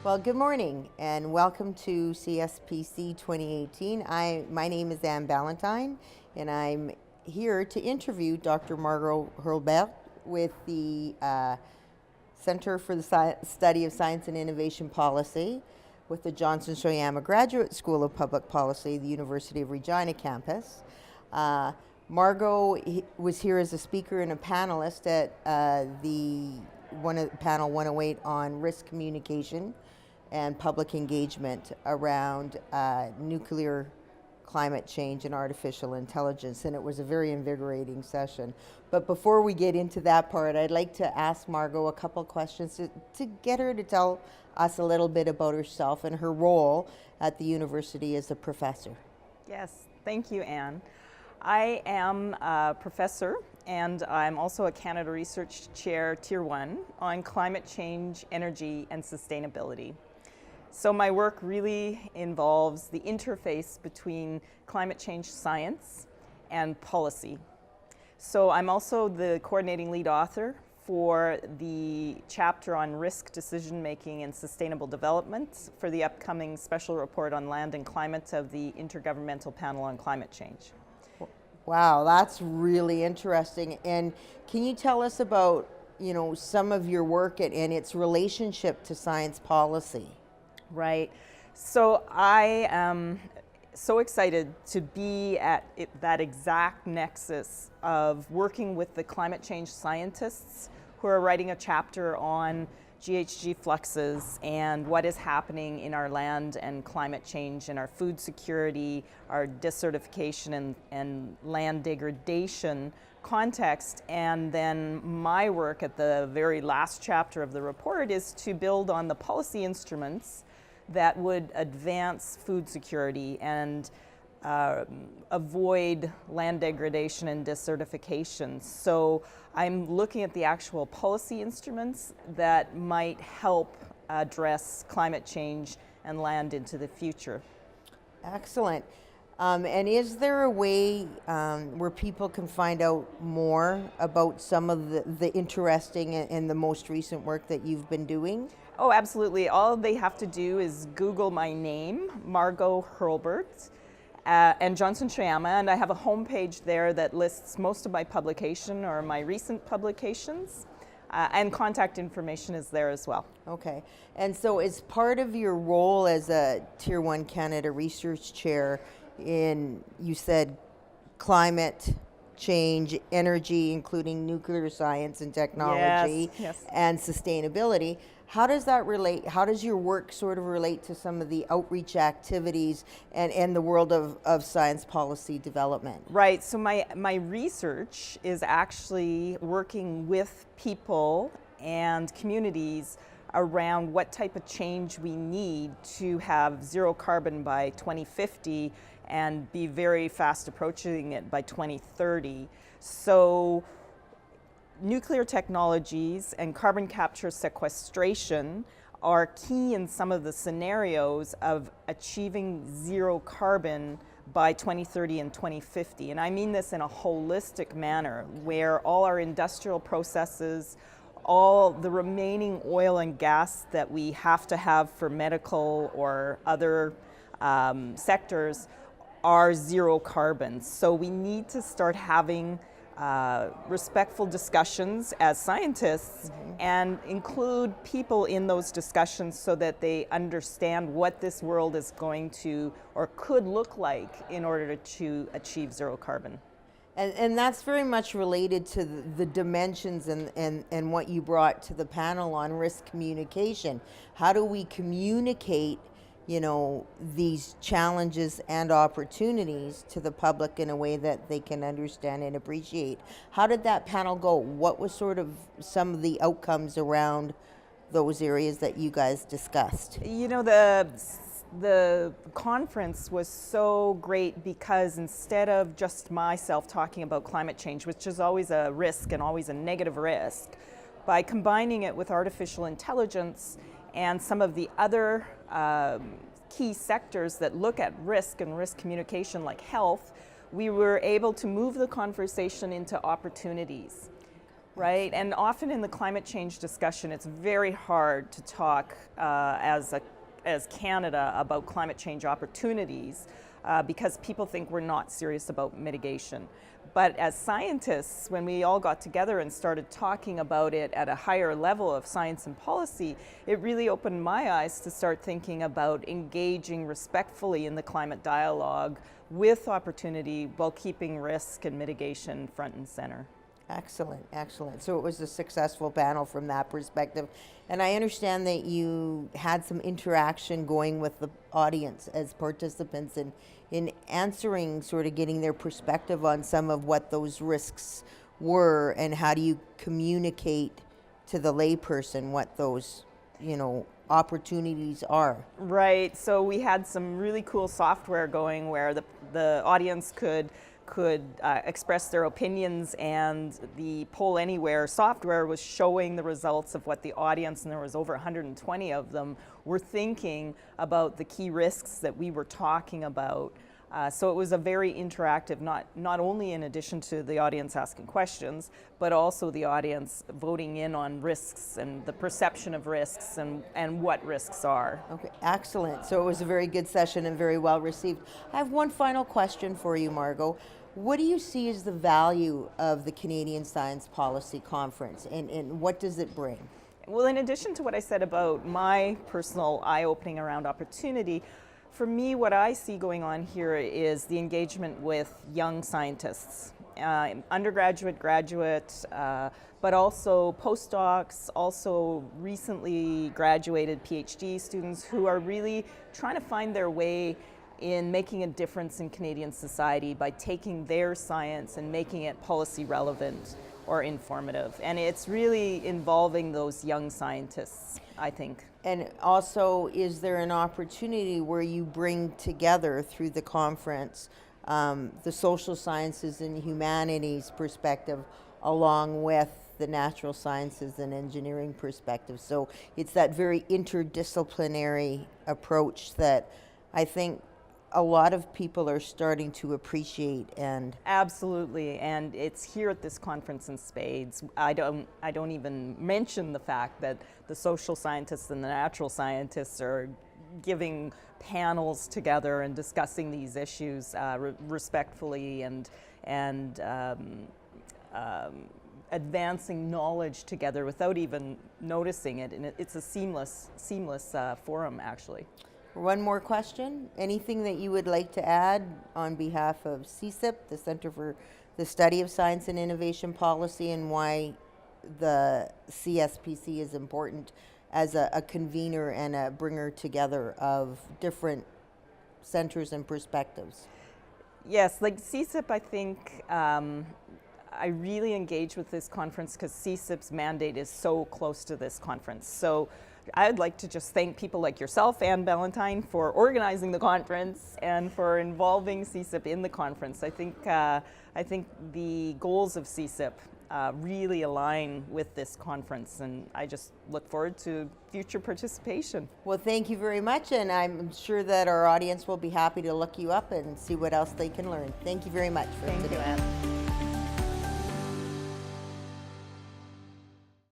Well, good morning and welcome to CSPC 2018. My name is Anne Ballantyne and I'm here to interview Dr. Margot Hurlbert with the Center for the Study of Science and Innovation Policy with the Johnson Shoyama Graduate School of Public Policy, the University of Regina campus. Margot was here as a speaker and a panelist at panel 108 on risk communication and public engagement around nuclear climate change and artificial intelligence, and it was a very invigorating session. But before we get into that part, I'd like to ask Margot a couple questions to get her to tell us a little bit about herself and her role at the university as a professor. Yes, thank you, Anne. I am a professor and I'm also a Canada Research Chair Tier 1 on climate change, energy, and sustainability. So my work really involves the interface between climate change science and policy. So I'm also the coordinating lead author for the chapter on risk decision making and sustainable development for the upcoming special report on land and climate of the Intergovernmental Panel on Climate Change. Wow, that's really interesting. And can you tell us about, some of your work and its relationship to science policy? Right. So I am so excited to be at that exact nexus of working with the climate change scientists who are writing a chapter on GHG fluxes and what is happening in our land and climate change and our food security, our desertification and land degradation context. And then my work at the very last chapter of the report is to build on the policy instruments that would advance food security and avoid land degradation and desertification. So I'm looking at the actual policy instruments that might help address climate change and land into the future. Excellent. And is there a way where people can find out more about some of the interesting and the most recent work that you've been doing? Oh, absolutely. All they have to do is Google my name, Margot Hurlbert, and Johnson Shoyama, and I have a homepage there that lists most of my publication or my recent publications, and contact information is there as well. Okay. And so as part of your role as a Tier 1 Canada Research Chair in, you said, climate change, energy, including nuclear science and technology, yes. And sustainability, how does that relate? How does your work sort of relate to some of the outreach activities and the world of science policy development? Right, so my research is actually working with people and communities around what type of change we need to have zero carbon by 2050 and be very fast approaching it by 2030. So nuclear technologies and carbon capture sequestration are key in some of the scenarios of achieving zero carbon by 2030 and 2050. And I mean this in a holistic manner where all our industrial processes, all the remaining oil and gas that we have to have for medical or other sectors are zero carbon. So we need to start having respectful discussions as scientists and include people in those discussions so that they understand what this world is going to or could look like in order to achieve zero carbon. And that's very much related to the dimensions and what you brought to the panel on risk communication. How do we communicate these challenges and opportunities to the public in a way that they can understand and appreciate? How did that panel go? What was sort of some of the outcomes around those areas that you guys discussed? The conference was so great because instead of just myself talking about climate change, which is always a risk and always a negative risk, by combining it with artificial intelligence and some of the other key sectors that look at risk and risk communication like health, we were able to move the conversation into opportunities. right? And often in the climate change discussion, it's very hard to talk as Canada about climate change opportunities because people think we're not serious about mitigation. But as scientists, when we all got together and started talking about it at a higher level of science and policy, it really opened my eyes to start thinking about engaging respectfully in the climate dialogue with opportunity while keeping risk and mitigation front and center. Excellent, excellent. So it was a successful panel from that perspective. And I understand that you had some interaction going with the audience as participants in answering, sort of getting their perspective on some of what those risks were and how do you communicate to the layperson what those, opportunities are. Right, so we had some really cool software going where the audience could express their opinions, and the Poll Anywhere software was showing the results of what the audience, and there was over 120 of them, were thinking about the key risks that we were talking about. So it was a very interactive, not only in addition to the audience asking questions, but also the audience voting in on risks and the perception of risks and what risks are. Okay, excellent. So it was a very good session and very well received. I have one final question for you, Margot. What do you see as the value of the Canadian Science Policy Conference, and what does it bring? Well, in addition to what I said about my personal eye-opening around opportunity, for me, what I see going on here is the engagement with young scientists, undergraduate, graduate, but also postdocs, also recently graduated PhD students who are really trying to find their way in making a difference in Canadian society by taking their science and making it policy relevant or informative. And it's really involving those young scientists, I think. And also, is there an opportunity where you bring together through the conference the social sciences and humanities perspective along with the natural sciences and engineering perspective? So it's that very interdisciplinary approach that I think a lot of people are starting to appreciate. And absolutely, and it's here at this conference in spades. I don't even mention the fact that the social scientists and the natural scientists are giving panels together and discussing these issues respectfully and advancing knowledge together without even noticing it, and it's a seamless forum, actually. One more question. Anything that you would like to add on behalf of CSIP, the Center for the Study of Science and Innovation Policy, and why the CSPC is important as a convener and a bringer together of different centers and perspectives? Yes, like CSIP, I think I really engage with this conference because CSIP's mandate is so close to this conference. So I'd like to just thank people like yourself, Anne Ballantyne, for organizing the conference and for involving CSIP in the conference. I think the goals of CSIP really align with this conference, and I just look forward to future participation. Well, thank you very much, and I'm sure that our audience will be happy to look you up and see what else they can learn. Thank you very much for today. Thank you, Anne.